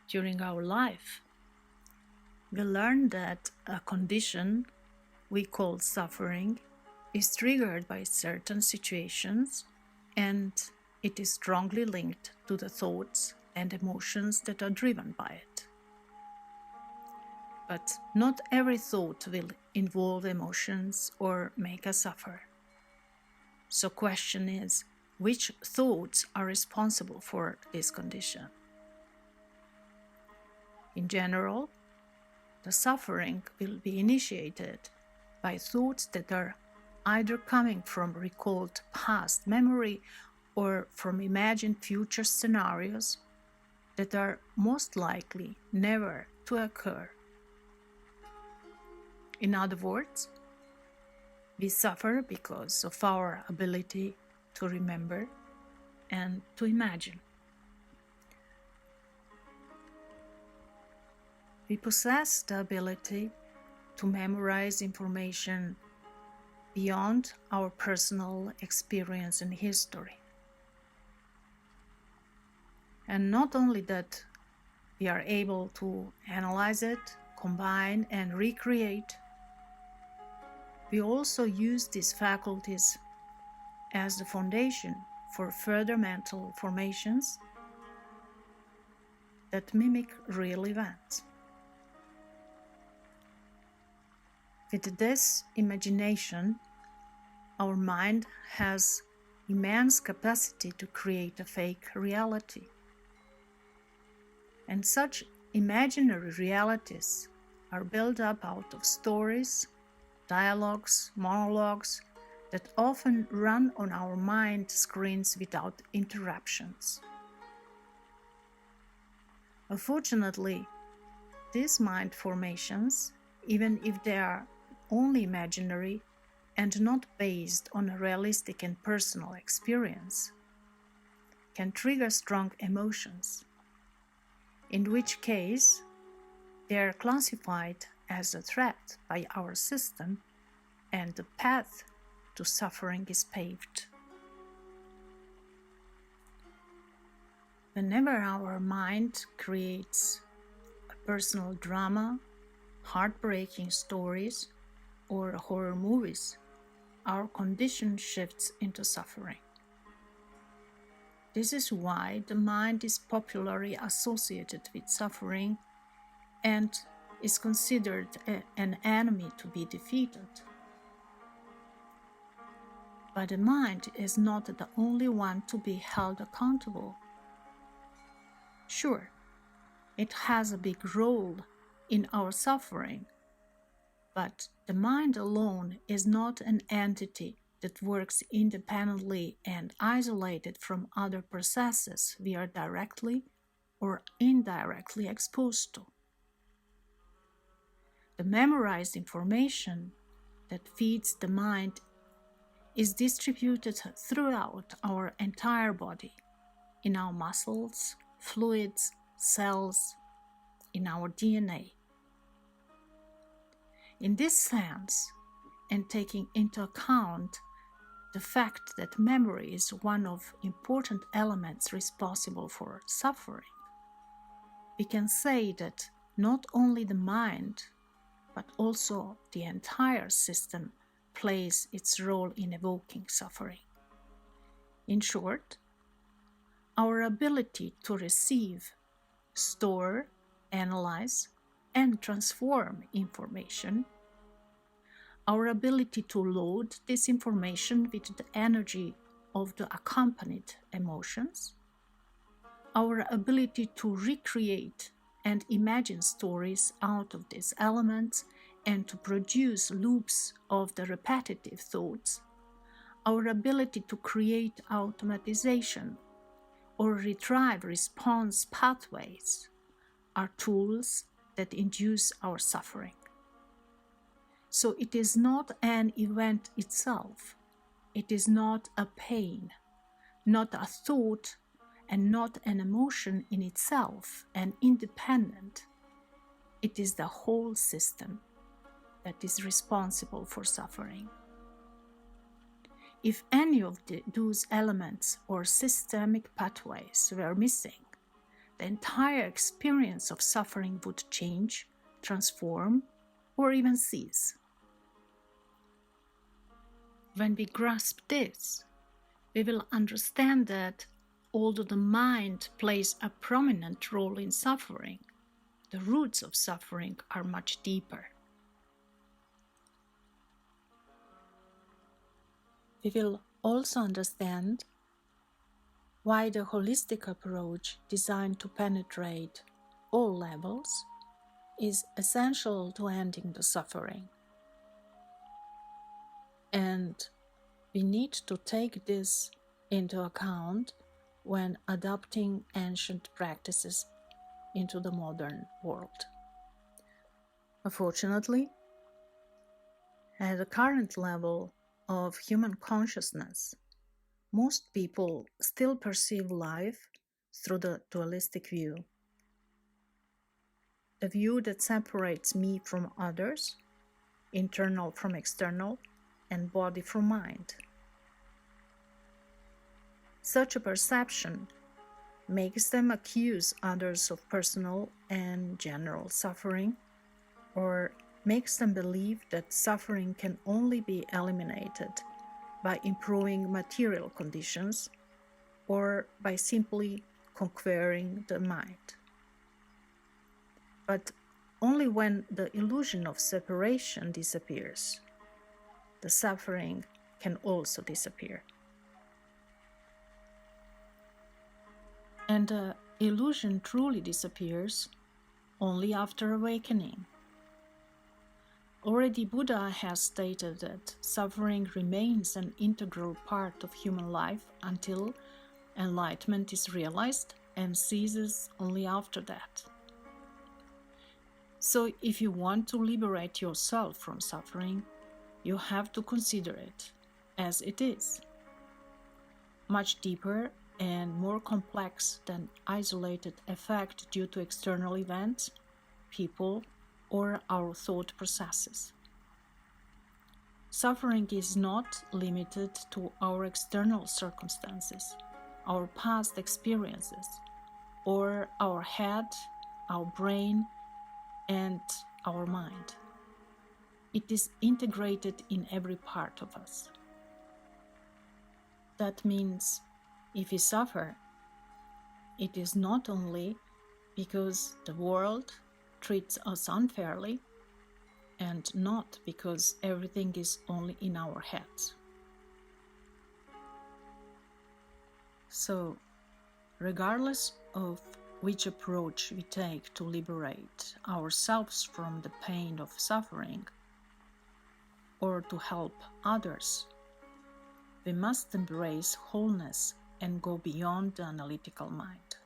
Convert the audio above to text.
during our life, we learn that a condition we call suffering is triggered by certain situations, and it is strongly linked to the thoughts and emotions that are driven by it. But not every thought will involve emotions or make us suffer. So question is, which thoughts are responsible for this condition? In general, the suffering will be initiated by thoughts that are either coming from recalled past memory or from imagined future scenarios that are most likely never to occur. In other words, we suffer because of our ability to remember and to imagine. We possess the ability to memorize information beyond our personal experience and history. And not only that, we are able to analyze it, combine, and recreate. We also use these faculties as the foundation for further mental formations that mimic real events. With this imagination, our mind has immense capacity to create a fake reality. And such imaginary realities are built up out of stories, dialogues, monologues that often run on our mind screens without interruptions. Unfortunately, these mind formations, even if they are only imaginary and not based on a realistic and personal experience, can trigger strong emotions, in which case they are classified as a threat by our system, and the path to suffering is paved. Whenever our mind creates a personal drama, heartbreaking stories, or horror movies, our condition shifts into suffering. This is why the mind is popularly associated with suffering and is considered an enemy to be defeated. But the mind is not the only one to be held accountable. Sure, it has a big role in our suffering, but the mind alone is not an entity that works independently and isolated from other processes we are directly or indirectly exposed to. The memorized information that feeds the mind is distributed throughout our entire body, in our muscles, fluids, cells, in our DNA. In this sense, and taking into account the fact that memory is one of important elements responsible for suffering, we can say that not only the mind, but also the entire system plays its role in evoking suffering. In short, our ability to receive, store, analyze, and transform information, our ability to load this information with the energy of the accompanied emotions, our ability to recreate and imagine stories out of these elements and to produce loops of the repetitive thoughts, our ability to create automatization or retrieve response pathways are tools that induce our suffering. So it is not an event itself, it is not a pain, not a thought, and not an emotion in itself and independent. It is the whole system that is responsible for suffering. If any of those elements or systemic pathways were missing, the entire experience of suffering would change, transform, or even cease. When we grasp this, we will understand that although the mind plays a prominent role in suffering, the roots of suffering are much deeper. We will also understand why the holistic approach designed to penetrate all levels is essential to ending the suffering. And we need to take this into account when adopting ancient practices into the modern world. Unfortunately, at the current level of human consciousness, most people still perceive life through the dualistic view. The view that separates me from others, internal from external, and body from mind. Such a perception makes them accuse others of personal and general suffering, or makes them believe that suffering can only be eliminated by improving material conditions or by simply conquering the mind. But only when the illusion of separation disappears, the suffering can also disappear. And the illusion truly disappears only after awakening. Already Buddha has stated that suffering remains an integral part of human life until enlightenment is realized and ceases only after that. So if you want to liberate yourself from suffering, you have to consider it as it is, much deeper and more complex than isolated effect due to external events, people, or our thought processes. Suffering is not limited to our external circumstances, our past experiences, or our head, our brain, and our mind. It is integrated in every part of us. That means if we suffer, it is not only because the world treats us unfairly, and not because everything is only in our heads. So, regardless of which approach we take to liberate ourselves from the pain of suffering, or to help others, we must embrace wholeness and go beyond the analytical mind.